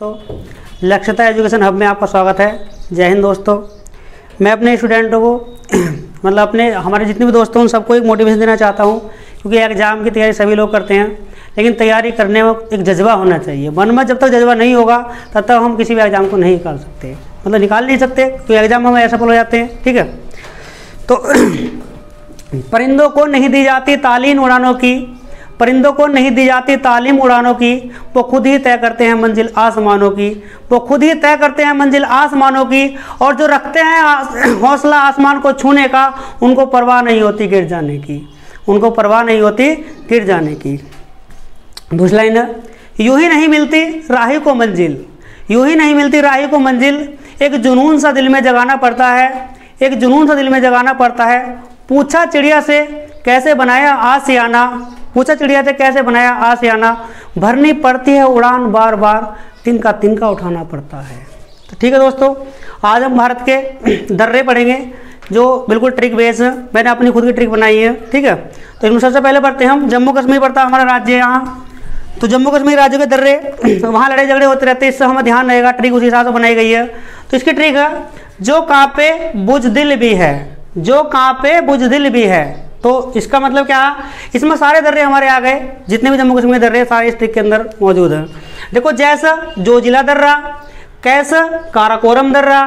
तो लक्ष्यता education hub में आपका स्वागत है। जय हिंद दोस्तों। मैं अपने स्टूडेंटों को मतलब अपने हमारे जितने भी दोस्तों उन सबको एक मोटिवेशन देना चाहता हूँ, क्योंकि एग्ज़ाम की तैयारी सभी लोग करते हैं, लेकिन तैयारी करने में एक जज्बा होना चाहिए। मन में जब तक जज्बा नहीं होगा तब तक हम किसी भी एग्ज़ाम को नहीं निकाल सकते, मतलब निकाल नहीं सकते, तो एग्ज़ाम में हम असफल हो जाते हैं। ठीक है, तो परिंदों को नहीं दी जाती तालीम उड़ानों की, परिंदों को नहीं दी जाती तालीम उड़ानों की, वो खुद ही तय करते हैं मंजिल आसमानों की, वो खुद ही तय करते हैं मंजिल आसमानों की। और जो रखते हैं हौसला आसमान को छूने का, उनको परवाह नहीं होती गिर जाने की, उनको परवाह नहीं होती गिर जाने की। दूसरी लाइन है, यूं ही नहीं मिलती राही को मंजिल, यूं ही नहीं मिलती राही को मंजिल, एक जुनून सा दिल में जगाना पड़ता है, एक जुनून सा दिल में जगाना पड़ता है। पूछा चिड़िया से कैसे बनाया आशियाना, पूछा चिड़िया से कैसे बनाया आशियाना, भरनी पड़ती है उड़ान बार बार, तिनका तिनका उठाना पड़ता है। तो ठीक है दोस्तों, आज हम भारत के दर्रे पढ़ेंगे जो बिल्कुल ट्रिक बेस है। मैंने अपनी खुद की ट्रिक बनाई है। ठीक है, तो इनमें सबसे पहले पढ़ते हैं हम जम्मू कश्मीर पड़ता है हमारा राज्य यहाँ। तो जम्मू कश्मीर राज्य के दर्रे, वहाँ लड़ाई झगड़े होते रहते हैं, इससे हमें ध्यान रहेगा। ट्रिक उसी हिसाब से बनाई गई है। तो इसकी ट्रिक है, जो कांपे बुजदिल भी है, जो कांपे बुजदिल भी है। तो इसका मतलब क्या, इसमें सारे दर्रे हमारे आ गए, जितने भी जम्मू कश्मीर के दर्रे सारे इस ट्रिक के अंदर मौजूद हैं। देखो, जैसा जोजिला दर्रा, कैसा काराकोरम दर्रा,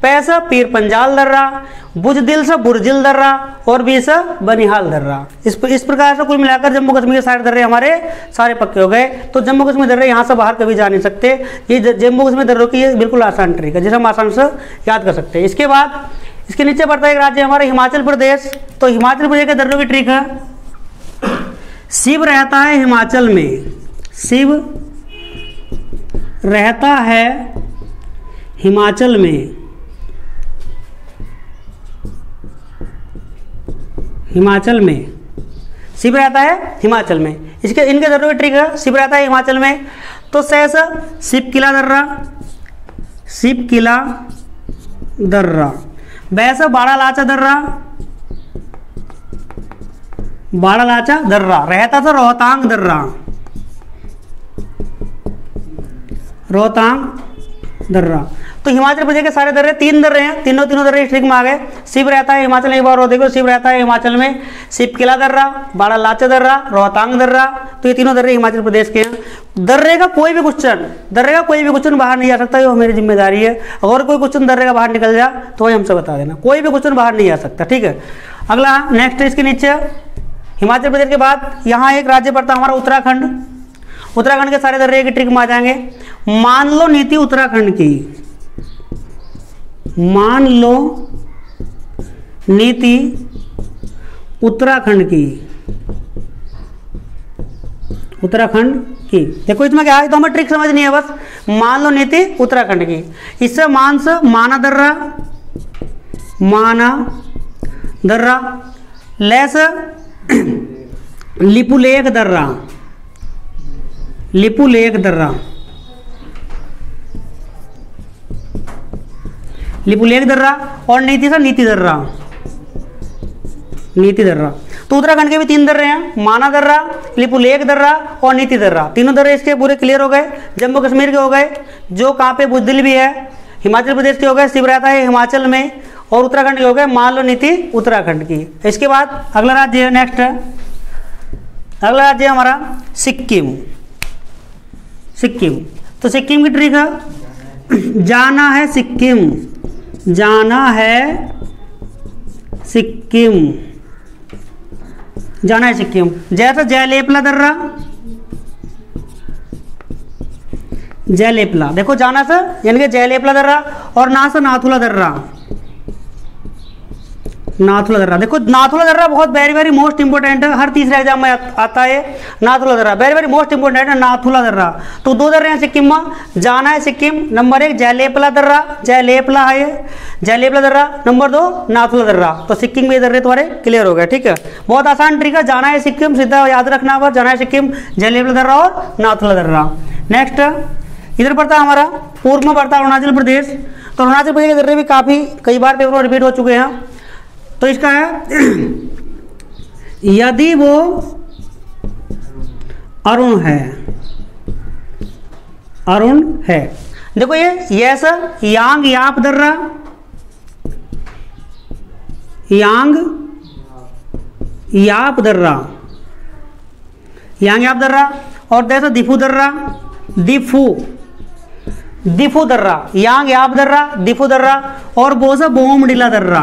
पैसा पीर पंजाल दर्रा, बुजदिल से बुरजिल दर्रा और बीसा बनिहाल दर्रा। इस प्रकार से कुल मिलाकर जम्मू कश्मीर के सारे दर्रे हमारे सारे पक्के हो गए। तो जम्मू कश्मीर दर्रे यहाँ से बाहर कभी जा नहीं सकते। ये जम्मू कश्मीर दर्रों की ये बिल्कुल आसान ट्रिक है, जिसे हम आसान से याद कर सकते हैं। इसके बाद इसके नीचे पड़ता है एक राज्य हमारा हिमाचल प्रदेश। तो हिमाचल प्रदेश के दर्रों की ट्रिक है, शिव रहता है हिमाचल में, शिव रहता है हिमाचल में, हिमाचल में, शिव रहता है हिमाचल में। इसके इनके दर्रों की ट्रिक है, शिव रहता है हिमाचल में। तो सहसा शिव किला दर्रा, शिव किला दर्रा, वैसा बाड़ा लाचा दर्रा, बाड़ा लाचा दर्रा। रहता था रोहतांग दर्रा, रोहतांग दर्रा। तो हिमाचल प्रदेश के सारे दर्रे तीन दर्रे हैं, तीनों दर्रे इस ट्रिक में आ गए। शिव रहता है हिमाचल में, एक बार और देखो, शिव रहता है हिमाचल में, शिव किला दर्रा, बाड़ा लाचा दर्रा, रोहतांग दर्रा। तो ये तीनों दर्रे हिमाचल प्रदेश के हैं। दर्रे का कोई भी क्वेश्चन बाहर नहीं आ सकता, ये मेरी जिम्मेदारी है। अगर कोई क्वेश्चन दर्रे का बाहर निकल जाए तो वही हमसे बता देना, कोई भी क्वेश्चन बाहर नहीं आ सकता। ठीक है, अगला नेक्स्ट इसके नीचे हिमाचल प्रदेश के बाद यहाँ एक राज्य पड़ता है हमारा उत्तराखंड। उत्तराखंड के सारे दर्रे की ट्रिक में आ जाएंगे। मान लो नीति उत्तराखंड की, मान लो नीति उत्तराखंड की, उत्तराखंड की। देखो इसमें क्या है, तो हमें ट्रिक समझनी है बस। मान लो नीति उत्तराखंड की, इससे मान से माना दर्रा, माना दर्रा, लैस लिपुलेख दर्रा, लिपुलेख दर्रा, लिपुलेख दर्रा, और नीति से नीति दर्रा, नीति दर्रा। तो उत्तराखंड के भी तीन दर्रे हैं, माना दर्रा, लिपुलेख दर्रा और नीति दर्रा। तीनों दर्रे इसके पूरे क्लियर हो गए। जम्मू कश्मीर के हो गए, जो कहाँ पे बुजदिल भी है, हिमाचल प्रदेश के हो गए, शिव रहता है हिमाचल में, और उत्तराखंड के हो गए मान लो नीति उत्तराखंड की। इसके बाद अगला राज्य है, नेक्स्ट है अगला राज्य हमारा सिक्किम, सिक्किम। तो सिक्किम की ट्रिक है, जाना है सिक्किम, जाना है सिक्किम, जाना है सिक्किम। जैसे जयलेपला दर्रा, जयलेपला, देखो जाना से यानी कि जयलेपला दर्रा, और ना से नाथुला दर्रा, नाथुला दर्रा। देखो नाथुला दर्रा बहुत वेरी मोस्ट इंपोर्टेंट है, हर तीसरे एग्जाम में आता है। नाथुला दर्रा वेरी मोस्ट इंपोर्टेंट है, नाथुला दर्रा। तो दो दर्रे हैं सिक्किम में, जाना है सिक्किम। नंबर 1 जयलेपला दर्रा, जयलेपला है ये, जयलेपला दर्रा। नंबर 2 नाथुला दर्रा। तो सिक्किम में ये दर्रे तुम्हारे क्लियर हो गए। ठीक है, बहुत आसान ट्रिक है, जाना है सिक्किम, सीधा याद रखना पर, जाना है सिक्किम, जयलेपला दर्रा और नाथुला दर्रा। नेक्स्ट इधर पड़ता है हमारा, पूर्व में पड़ता है अरुणाचल प्रदेश। तो अरुणाचल प्रदेश के दर्रे भी काफ़ी कई बार पेपर में रिपीट हो चुके हैं। तो इसका है यदि वो अरुण है, अरुण है। देखो ये सर यांग याप दर्रा, यांग याप दर्रा, यांग याप दर्रा। और जैसा दिफू दर्रा, दिफू दिफू दर्रा, यांग याप दर्रा, दिफू दर्रा। और बोसा बोमडिला दर्रा,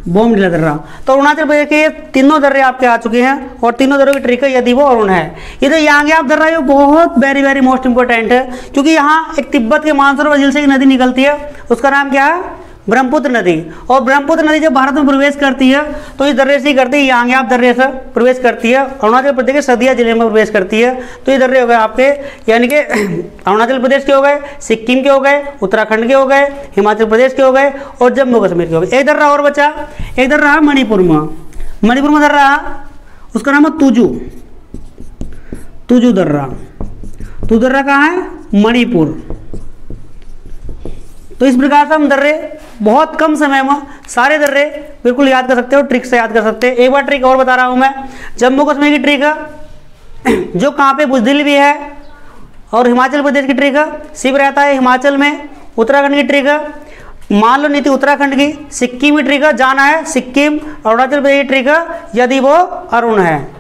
बोमडिला दर्रा। तो अरुणाचल प्रदेश के तीनों दर्रे आपके आ चुके हैं और तीनों दर्रों की ट्रिक है यदि वो अरुण है। ये जो यांग याप दर्रा है बहुत वेरी मोस्ट इंपॉर्टेंट है, क्योंकि यहाँ एक तिब्बत के मानसरोवर झील से एक नदी निकलती है, उसका नाम क्या है, ब्रह्मपुत्र नदी। और ब्रह्मपुत्र नदी जब भारत में प्रवेश करती है तो इस दर्रे से ही करती है, यांग याप दर्रे से प्रवेश करती है, अरुणाचल प्रदेश के सदिया जिले में प्रवेश करती है। तो ये दर्रे हो गए आपके, यानी कि अरुणाचल प्रदेश के हो गए, सिक्किम के हो गए, उत्तराखंड के हो गए, हिमाचल प्रदेश के हो गए और जम्मू कश्मीर के हो गए। एक दर्रा और बचा, एक दर्रा है मणिपुर में, मणिपुर में दर्रा उसका नाम है तुजू, तुजू दर्रा। तुजू दर्रा कहाँ है, मणिपुर। तो इस प्रकार से हम दर्रे बहुत कम समय में सारे दर्रे बिल्कुल याद कर सकते हो, ट्रिक से याद कर सकते हैं। एक बार ट्रिक और बता रहा हूं मैं, जम्मू कश्मीर की ट्रिक है जो कहाँ पे बुजदिल भी है, और हिमाचल प्रदेश की ट्रिक है शिव रहता है हिमाचल में, उत्तराखंड की ट्रिक है मान लो नीति उत्तराखंड की, सिक्किम की ट्रिक है जाना है सिक्किम, अरुणाचल प्रदेश की ट्रिक है यदि वो अरुण है।